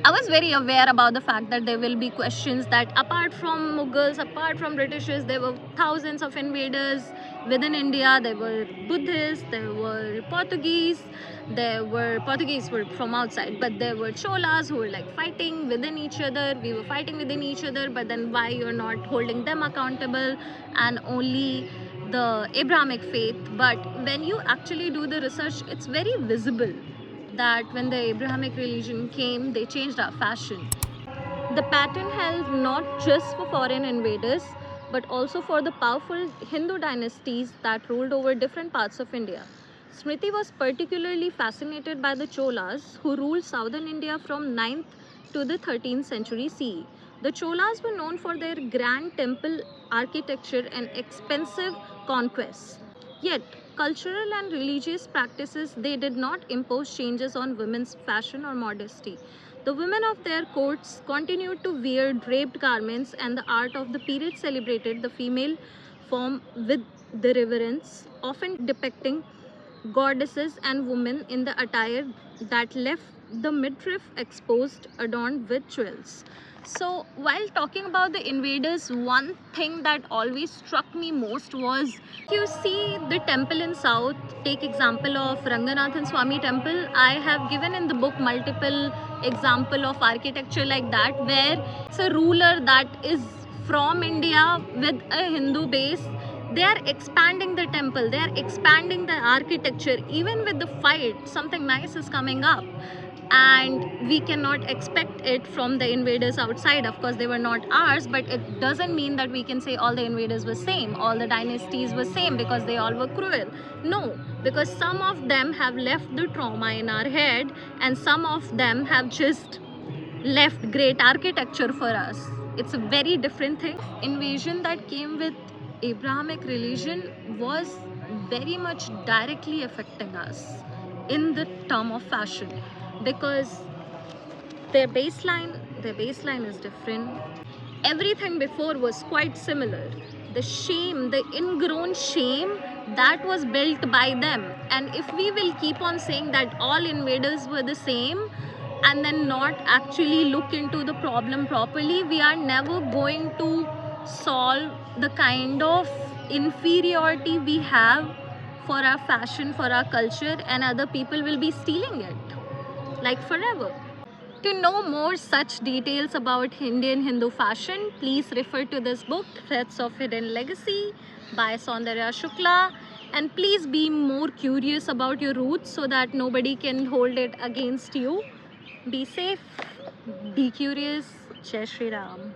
I was very aware about the fact that there will be questions that apart from Mughals, apart from Britishers, there were thousands of invaders within India. There were Buddhists, there were Portuguese were from outside, but there were Cholas who were like fighting within each other. We were fighting within each other, but then why you're not holding them accountable and only the Abrahamic faith? But when you actually do the research, it's very visible that when the Abrahamic religion came, they changed our fashion. The pattern held not just for foreign invaders, but also for the powerful Hindu dynasties that ruled over different parts of India. Smriti was particularly fascinated by the Cholas, who ruled southern India from 9th to the 13th century CE. The Cholas were known for their grand temple architecture and expensive conquests. Yet, cultural and religious practices, they did not impose changes on women's fashion or modesty. The women of their courts continued to wear draped garments, and the art of the period celebrated the female form with the reverence, often depicting goddesses and women in the attire that left the midriff exposed, adorned with jewels. So, while talking about the invaders, one thing that always struck me most was you see the temple in South. Take example of Ranganathan Swami temple. I have given in the book multiple example of architecture like that, where it's a ruler that is from India with a Hindu base. They are expanding the temple, they are expanding the architecture. Even with the fight, something nice is coming up, and we cannot expect it from the invaders outside. Of course, they were not ours, but it doesn't mean that we can say all the invaders were same, all the dynasties were same, because they all were cruel. No, because some of them have left the trauma in our head, and some of them have just left great architecture for us. It's a very different thing. Invasion that came with Abrahamic religion was very much directly affecting us in the term of fashion, because their baseline is different. Everything before was quite similar. The shame, the ingrown shame that was built by them. And if we will keep on saying that all invaders were the same and then not actually look into the problem properly, we are never going to solve the kind of inferiority we have for our fashion, for our culture, and other people will be stealing it like forever. To know more such details about Indian Hindu fashion, please refer to this book, Threads of Hidden Legacy by Saundarya Shukla. And please be more curious about your roots so that nobody can hold it against you. Be safe, be curious. Jai Shri Ram.